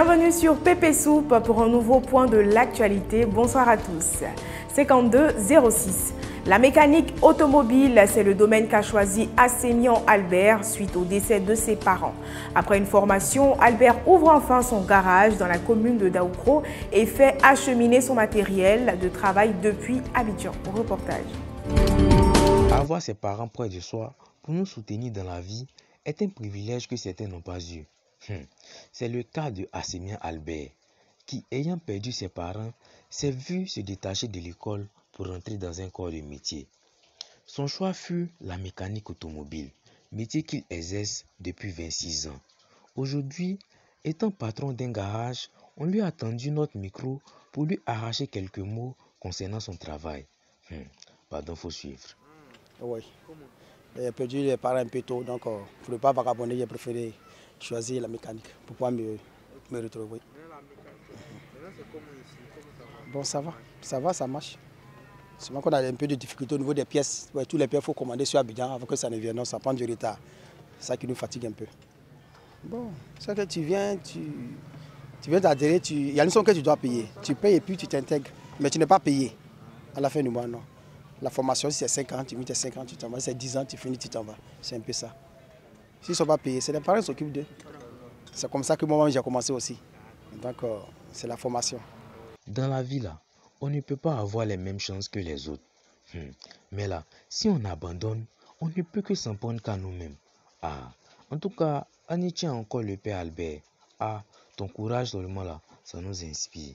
Bienvenue sur Pépé Soupe pour un nouveau point de l'actualité. Bonsoir à tous. 5206. La mécanique automobile, c'est le domaine qu'a choisi Assémian Albert suite au décès de ses parents. Après une formation, Albert ouvre enfin son garage dans la commune de Daoukro et fait acheminer son matériel de travail depuis Abidjan. Au reportage. Avoir ses parents près de soi pour nous soutenir dans la vie est un privilège que certains n'ont pas eu. C'est le cas de Assémian Albert, qui, ayant perdu ses parents, s'est vu se détacher de l'école pour entrer dans un corps de métier. Son choix fut la mécanique automobile, métier qu'il exerce depuis 26 ans. Aujourd'hui, étant patron d'un garage, on lui a tendu notre micro pour lui arracher quelques mots concernant son travail. Pardon, faut suivre. Oui. J'ai perdu les parents un peu tôt, donc pour ne pas vagabonder, j'ai préféré choisir la mécanique pour pouvoir me retrouver. Bon, ça va, ça marche. Seulement qu'on a un peu de difficulté au niveau des pièces. Ouais, tous les pièces, il faut commander sur Abidjan avant que ça ne vienne. Non, ça prend du retard. C'est ça qui nous fatigue un peu. Bon, c'est que tu viens t'adhérer, il y a une somme que tu dois payer. Tu payes et puis tu t'intègres. Mais tu n'es pas payé à la fin du mois, non. La formation, si c'est 5 ans, tu mets tes 5 ans, tu t'en vas. Si c'est 10 ans, tu finis, tu t'en vas. C'est un peu ça. S'ils ne sont pas payés, c'est les parents qui s'occupent d'eux. C'est comme ça que moi j'ai commencé aussi. Donc, c'est la formation. Dans la vie, là, on ne peut pas avoir les mêmes chances que les autres. Mais là, si on abandonne, on ne peut que s'en prendre qu'à nous-mêmes. En tout cas, on y tient encore le père Albert. Ton courage seulement là, ça nous inspire.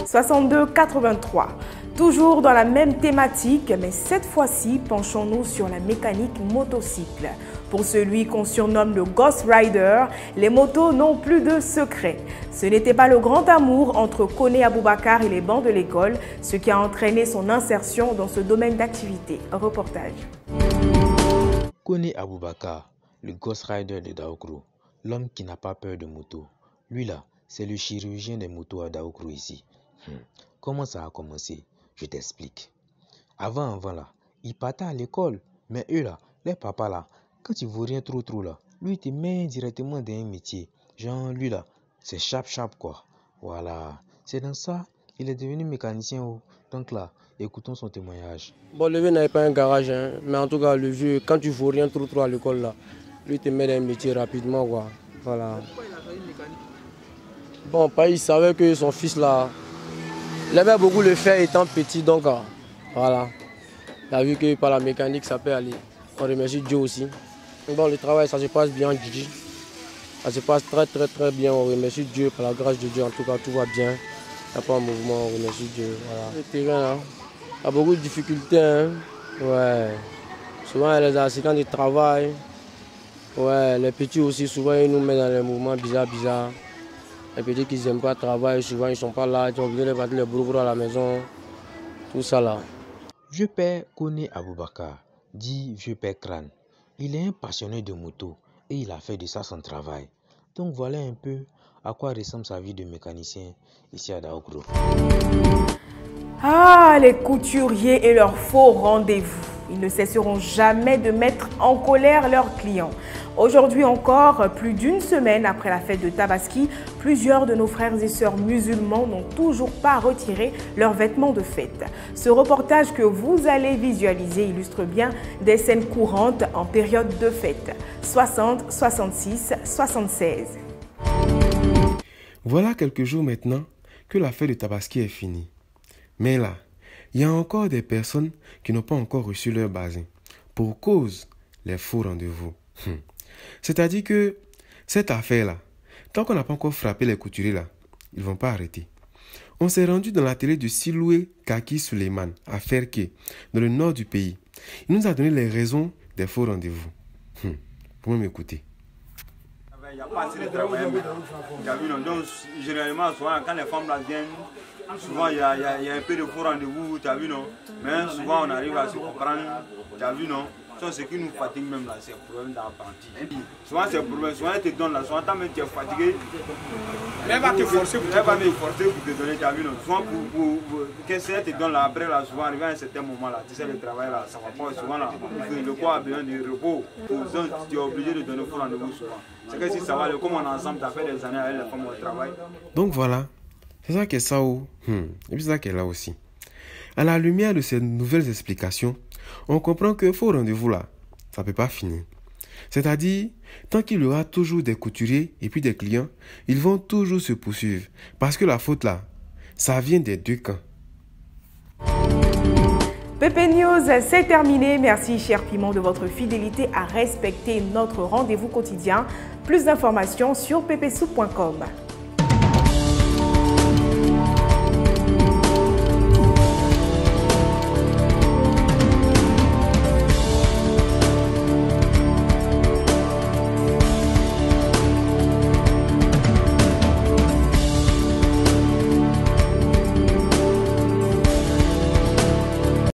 62-83. Toujours dans la même thématique, mais cette fois-ci, penchons-nous sur la mécanique motocycle. Pour celui qu'on surnomme le Ghost Rider, les motos n'ont plus de secret. Ce n'était pas le grand amour entre Koné Aboubakar et les bancs de l'école, ce qui a entraîné son insertion dans ce domaine d'activité. Reportage. Koné Aboubakar, le Ghost Rider de Daoukro, l'homme qui n'a pas peur de moto. Lui là, c'est le chirurgien des motos à Daoukro ici. Comment ça a commencé? Je t'explique. Avant là, il partait à l'école, mais eux là, les papas là, quand ils ne voient rien trop là, lui il te met directement dans un métier. Genre lui là, c'est chap quoi. Voilà, c'est dans ça, il est devenu mécanicien. Donc là, écoutons son témoignage. Bon, le vieux n'avait pas un garage, mais en tout cas, le vieux, quand tu ne vois rien trop à l'école là, lui il te met dans un métier rapidement quoi. Voilà. Bon, il savait que son fils là, il aimait beaucoup le faire étant petit, donc voilà. Il a vu que par la mécanique ça peut aller. On remercie Dieu aussi. Bon, le travail ça se passe bien, Gigi. Ça se passe très bien. On remercie Dieu par la grâce de Dieu. En tout cas, tout va bien. Il n'y a pas un mouvement, on remercie Dieu. Voilà. Le terrain là, il y a beaucoup de difficultés. Ouais. Souvent il y a les accidents de travail. Ouais, les petits aussi, souvent ils nous mettent dans des mouvements bizarres. Les petits qui n'aiment pas travailler, souvent ils ne sont pas là, ils ont obligé de battre les bourreaux à la maison, tout ça là. Vieux père Koné Aboubakar, dit vieux père crâne. Il est un passionné de moto et il a fait de ça son travail. Donc voilà un peu à quoi ressemble sa vie de mécanicien ici à Daoukro. Les couturiers et leurs faux rendez-vous. Ils ne cesseront jamais de mettre en colère leurs clients. Aujourd'hui encore, plus d'une semaine après la fête de Tabaski, plusieurs de nos frères et sœurs musulmans n'ont toujours pas retiré leurs vêtements de fête. Ce reportage que vous allez visualiser illustre bien des scènes courantes en période de fête. 60, 66, 76. Voilà quelques jours maintenant que la fête de Tabaski est finie. Mais là, il y a encore des personnes qui n'ont pas encore reçu leur basin pour cause les faux rendez-vous. C'est-à-dire que cette affaire-là, tant qu'on n'a pas encore frappé les couturiers là, ils ne vont pas arrêter. On s'est rendu dans l'atelier de Siloué Kaki Suleiman à Ferké, dans le nord du pays. Il nous a donné les raisons des faux rendez-vous. Pour m'écouter. Il n'y a pas de travail. Donc, généralement, souvent, quand les femmes là viennent, souvent il y a un peu de faux rendez-vous, tu as vu, non? Mais souvent on arrive à se comprendre, tu as vu, non? ce qui nous fatigue même là, c'est le problème d'apprenti. Souvent c'est le problème, souvent elle te donne là, souvent même tu es fatigué. Elle va te forcer pour te donner ta vie. Souvent qu'est-ce qu'elle te donne là, après là, souvent arrivé à un certain moment là, tu sais le travail là, ça va pas souvent là, le corps a besoin de repos. Donc tu es obligé de donner faux rendez-vous souvent. C'est que si ça va, comme on est ensemble, ça fait des années avec les femmes au travail. Donc voilà, c'est ça qu'est Sao. Et puis c'est ça qu'elle a aussi. À la lumière de ces nouvelles explications, on comprend que faux rendez-vous là, ça ne peut pas finir. C'est-à-dire, tant qu'il y aura toujours des couturiers et puis des clients, ils vont toujours se poursuivre. Parce que la faute là, ça vient des deux camps. PP News, c'est terminé. Merci, cher Piment, de votre fidélité à respecter notre rendez-vous quotidien. Plus d'informations sur ppsoup.com.